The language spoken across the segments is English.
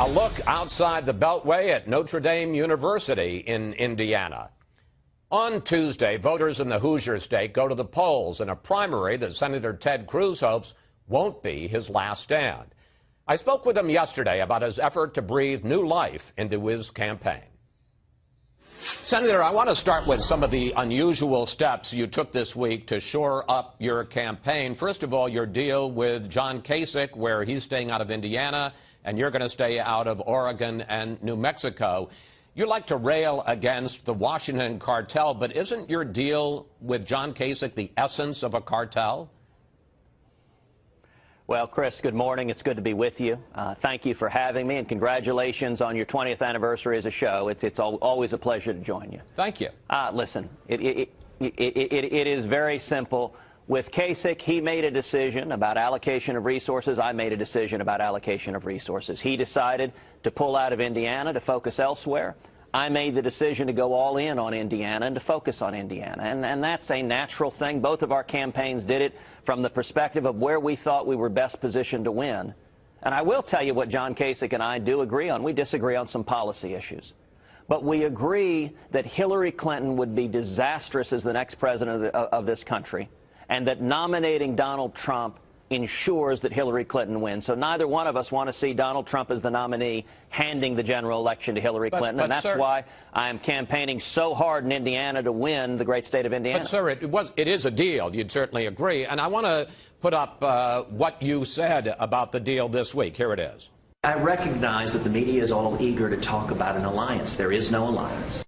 A look outside the Beltway at Notre Dame University in Indiana. On Tuesday, voters in the Hoosier state go to the polls in a primary that Senator Ted Cruz hopes won't be his last stand. I spoke with him yesterday about his effort to breathe new life into his campaign. Senator, I want to start with some of the unusual steps you took this week to shore up your campaign. First of all, your deal with John Kasich, where he's staying out of Indiana, and you're going to stay out of Oregon and New Mexico. You like to rail against the Washington cartel, but isn't your deal with John Kasich the essence of a cartel? Well, Chris, good morning. It's good to be with you. Thank you for having me, and congratulations on your 20th anniversary as a show. It's always a pleasure to join you. Thank you. Listen, it is very simple. With Kasich, he made a decision about allocation of resources. I made a decision about allocation of resources. He decided to pull out of Indiana to focus elsewhere. I made the decision to go all in on Indiana and to focus on Indiana. And that's a natural thing. Both of our campaigns did it from the perspective of where we thought we were best positioned to win. And I will tell you what John Kasich and I do agree on. We disagree on some policy issues. But we agree that Hillary Clinton would be disastrous as the next president of this country, and that nominating Donald Trump ensures that Hillary Clinton wins. So neither one of us want to see Donald Trump as the nominee handing the general election to Hillary Clinton, and that's why I am campaigning so hard in Indiana to win the great state of Indiana. But, sir, it is a deal. You'd certainly agree. And I want to put up what you said about the deal this week. Here it is. I recognize that the media is all eager to talk about an alliance. There is no alliance.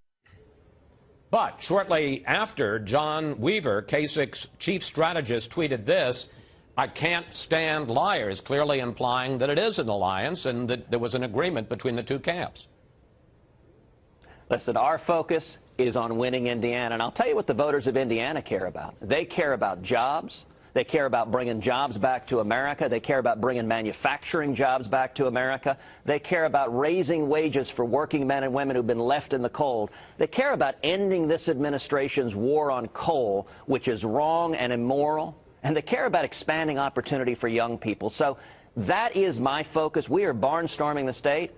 But shortly after, John Weaver, Kasich's chief strategist, tweeted this: "I can't stand liars," clearly implying that it is an alliance and that there was an agreement between the two camps. Listen, our focus is on winning Indiana, and I'll tell you what the voters of Indiana care about. They care about jobs. They care about bringing jobs back to America. They care about bringing manufacturing jobs back to America. They care about raising wages for working men and women who've been left in the cold. They care about ending this administration's war on coal, which is wrong and immoral. And they care about expanding opportunity for young people. So that is my focus. We are barnstorming the state.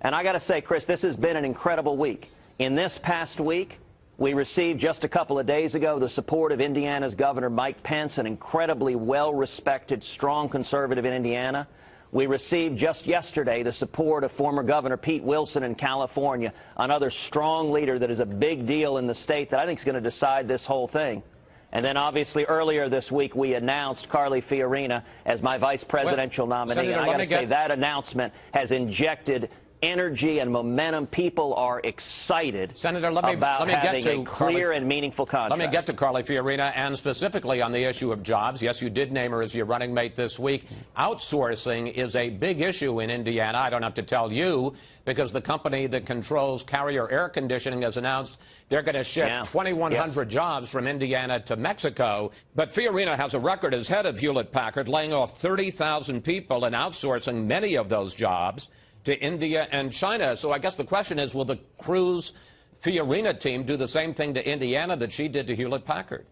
And I got to say, Chris, this has been an incredible week. In this past week, we received just a couple of days ago the support of Indiana's Governor Mike Pence, an incredibly well-respected, strong conservative in Indiana. We received just yesterday the support of former Governor Pete Wilson in California, another strong leader that is a big deal in the state that I think is going to decide this whole thing. And then, obviously, earlier this week, we announced Carly Fiorina as my vice presidential nominee. Senator, and I got to say, that announcement has injected energy and momentum. People are excited, Senator, about having a clear and meaningful contract. Let me get to Carly Fiorina, and specifically on the issue of jobs. Yes, you did name her as your running mate this week. Outsourcing is a big issue in Indiana. I don't have to tell you, because the company that controls Carrier Air Conditioning has announced they're going to shift 2,100 jobs from Indiana to Mexico. But Fiorina has a record as head of Hewlett-Packard, laying off 30,000 people and outsourcing many of those jobs to India and China. So I guess the question is, will the Cruz-Fiorina team do the same thing to Indiana that she did to Hewlett-Packard?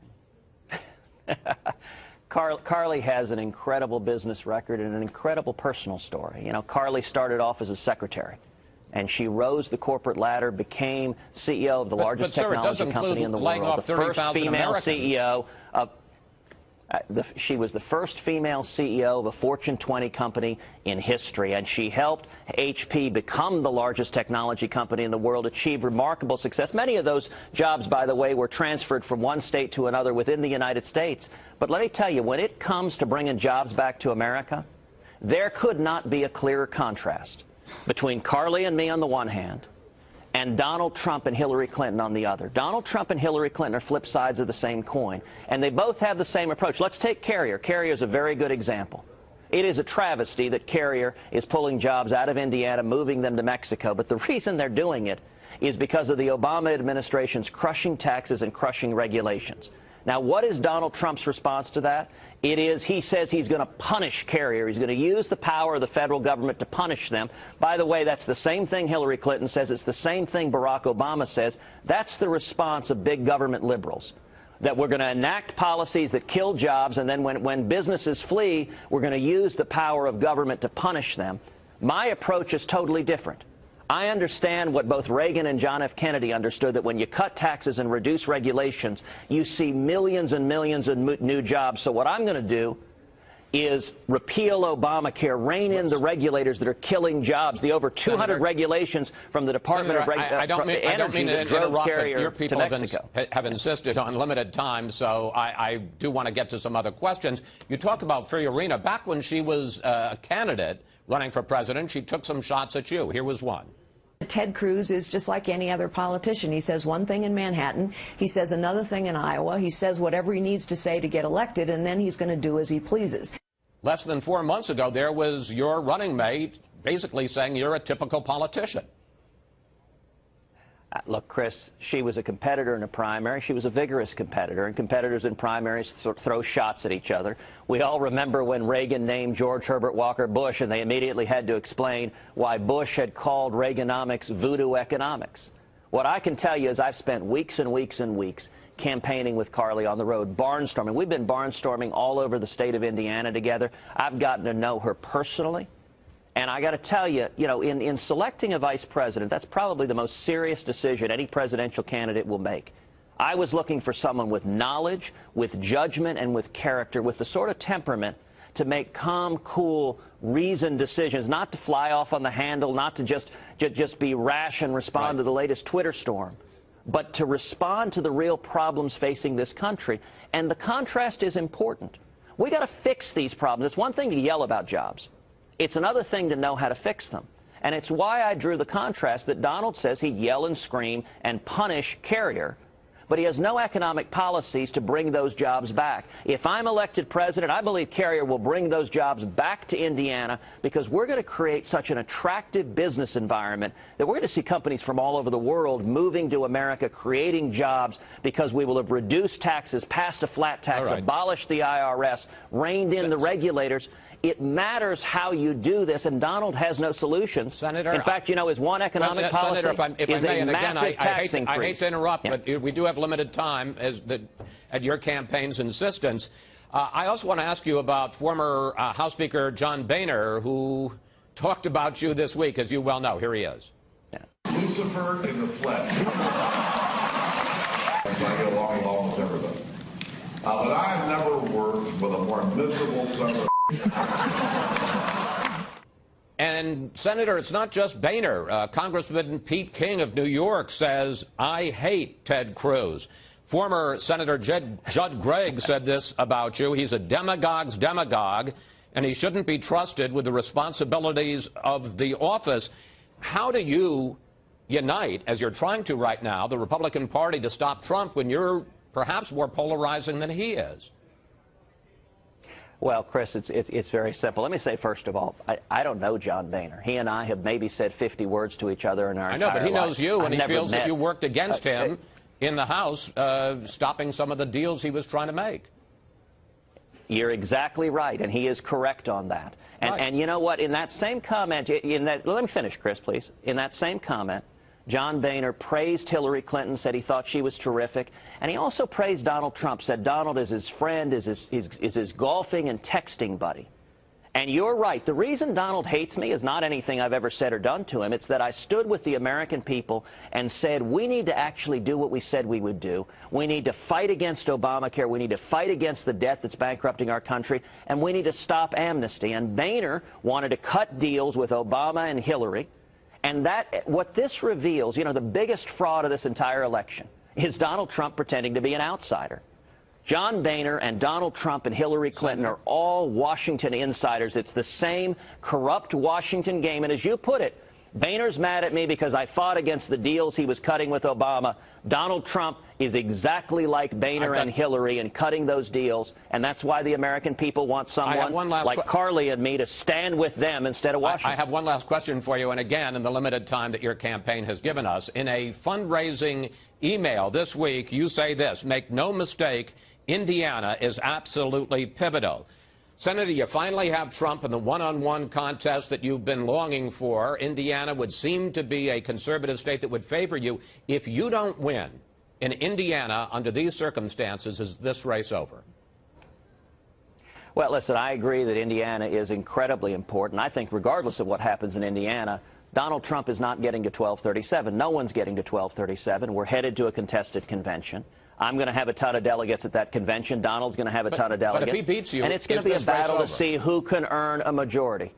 Carly has an incredible business record and an incredible personal story. You know, Carly started off as a secretary, and she rose the corporate ladder, became CEO of the largest technology company in the world, the first female CEO of... she was the first female CEO of a Fortune 20 company in history, and she helped HP become the largest technology company in the world, achieve remarkable success. Many of those jobs, by the way, were transferred from one state to another within the United States. But let me tell you, when it comes to bringing jobs back to America, there could not be a clearer contrast between Carly and me on the one hand and Donald Trump and Hillary Clinton on the other. Donald Trump and Hillary Clinton are flip sides of the same coin, and they both have the same approach. Let's take Carrier. Carrier is a very good example. It is a travesty that Carrier is pulling jobs out of Indiana, moving them to Mexico, but the reason they're doing it is because of the Obama administration's crushing taxes and crushing regulations. Now, what is Donald Trump's response to that? It is, he says he's going to punish Carrier. He's going to use the power of the federal government to punish them. By the way, that's the same thing Hillary Clinton says. It's the same thing Barack Obama says. That's the response of big government liberals, that we're going to enact policies that kill jobs, and then when businesses flee, we're going to use the power of government to punish them. My approach is totally different. I understand what both Reagan and John F. Kennedy understood, that when you cut taxes and reduce regulations, you see millions and millions of new jobs. So what I'm going to do is repeal Obamacare, rein in the regulators that are killing jobs, the over 200 regulations from the Department of Energy that drove Carrier your people to Mexico. have insisted on limited time, so I do want to get to some other questions. You talked about Fiorina. Back when she was a candidate running for president, she took some shots at you. Here was one. Ted Cruz is just like any other politician. He says one thing in Manhattan, he says another thing in Iowa, he says whatever he needs to say to get elected, and then he's going to do as he pleases. Less than 4 months ago, there was your running mate basically saying you're a typical politician. Look, Chris, she was a competitor in a primary. She was a vigorous competitor, and competitors in primaries throw shots at each other. We all remember when Reagan named George Herbert Walker Bush, and they immediately had to explain why Bush had called Reaganomics voodoo economics. What I can tell you is I've spent weeks and weeks and weeks campaigning with Carly on the road, barnstorming. We've been barnstorming all over the state of Indiana together. I've gotten to know her personally. And I got to tell you, in selecting a vice president, that's probably the most serious decision any presidential candidate will make. I was looking for someone with knowledge, with judgment, and with character, with the sort of temperament to make calm, cool, reasoned decisions, not to fly off on the handle, not to just be rash and respond to the latest Twitter storm, but to respond to the real problems facing this country. And the contrast is important. We got to fix these problems. It's one thing to yell about jobs. It's another thing to know how to fix them. And it's why I drew the contrast that Donald says he'd yell and scream and punish Carrier, but he has no economic policies to bring those jobs back. If I'm elected president, I believe Carrier will bring those jobs back to Indiana, because we're going to create such an attractive business environment that we're going to see companies from all over the world moving to America, creating jobs, because we will have reduced taxes, passed a flat tax, abolished the IRS, reined in the regulators. It matters how you do this, and Donald has no solutions. Senator, in fact, his one economic policy is a massive tax increase. I hate to interrupt, but we do have limited time at your campaign's insistence. I also want to ask you about former House Speaker John Boehner, who talked about you this week, as you well know. Here he is. Lucifer in the flesh. I get along with almost everybody. But I've never worked with a more miserable son of And, Senator, it's not just Boehner. Congressman Pete King of New York says, I hate Ted Cruz. Former Senator Judd Gregg said this about you. He's a demagogue's demagogue, and he shouldn't be trusted with the responsibilities of the office. How do you unite, as you're trying to right now, the Republican Party to stop Trump when you're perhaps more polarizing than he is? Well, Chris, it's very simple. Let me say, first of all, I don't know John Boehner. He and I have maybe said 50 words to each other in our entire life. I know, but he knows you, and he feels that you worked against him in the House, stopping some of the deals he was trying to make. You're exactly right, and he is correct on that. And you know what? In that same comment, let me finish, Chris, please. In that same comment, John Boehner praised Hillary Clinton, said he thought she was terrific, and he also praised Donald Trump, said Donald is his friend, is his golfing and texting buddy. And you're right. The reason Donald hates me is not anything I've ever said or done to him. It's that I stood with the American people and said we need to actually do what we said we would do. We need to fight against Obamacare. We need to fight against the debt that's bankrupting our country, and we need to stop amnesty. And Boehner wanted to cut deals with Obama and Hillary. And what this reveals, the biggest fraud of this entire election is Donald Trump pretending to be an outsider. John Boehner and Donald Trump and Hillary Clinton are all Washington insiders. It's the same corrupt Washington game. And as you put it, Boehner's mad at me because I fought against the deals he was cutting with Obama. Donald Trump is exactly like Boehner and Hillary in cutting those deals, and that's why the American people want someone like Carly and me to stand with them instead of Washington. I have one last question for you, and again, in the limited time that your campaign has given us, in a fundraising email this week, you say this: make no mistake, Indiana is absolutely pivotal. Senator, you finally have Trump in the one-on-one contest that you've been longing for. Indiana would seem to be a conservative state that would favor you. If you don't win in Indiana under these circumstances, is this race over? Well, listen, I agree that Indiana is incredibly important. I think regardless of what happens in Indiana, Donald Trump is not getting to 1237. No one's getting to 1237. We're headed to a contested convention. I'm going to have a ton of delegates at that convention. Donald's going to have a ton of delegates. But if he beats you, and it's going to be a battle to see who can earn a majority.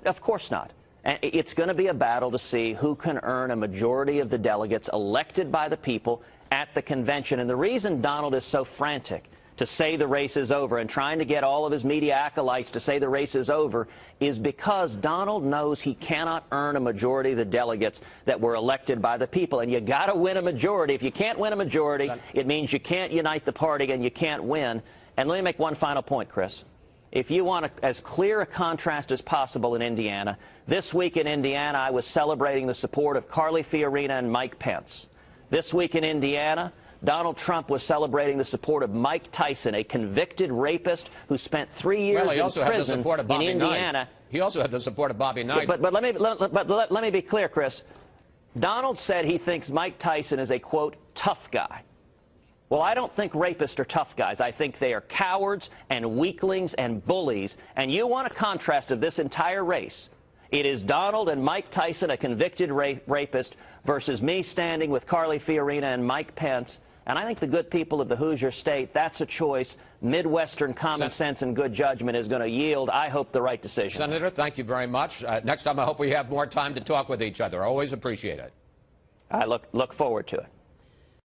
Of course not. It's going to be a battle to see who can earn a majority of the delegates elected by the people at the convention. And the reason Donald is so frantic to say the race is over and trying to get all of his media acolytes to say the race is over is because Donald knows he cannot earn a majority of the delegates that were elected by the people. And you got to win a majority. If you can't win a majority, it means you can't unite the party and you can't win. And let me make one final point, Chris. If you want as clear a contrast as possible in Indiana, this week in Indiana, I was celebrating the support of Carly Fiorina and Mike Pence. This week in Indiana, Donald Trump was celebrating the support of Mike Tyson, a convicted rapist who spent 3 years in prison in Indiana. He also had the support of Bobby Knight. But let me be clear, Chris. Donald said he thinks Mike Tyson is a, quote, tough guy. Well, I don't think rapists are tough guys. I think they are cowards and weaklings and bullies. And you want a contrast of this entire race. It is Donald and Mike Tyson, a convicted rapist, versus me standing with Carly Fiorina and Mike Pence. And I think the good people of the Hoosier State, that's a choice. Midwestern common sense and good judgment is going to yield, I hope, the right decision. Senator, thank you very much. Next time, I hope we have more time to talk with each other. I always appreciate it. I look forward to it.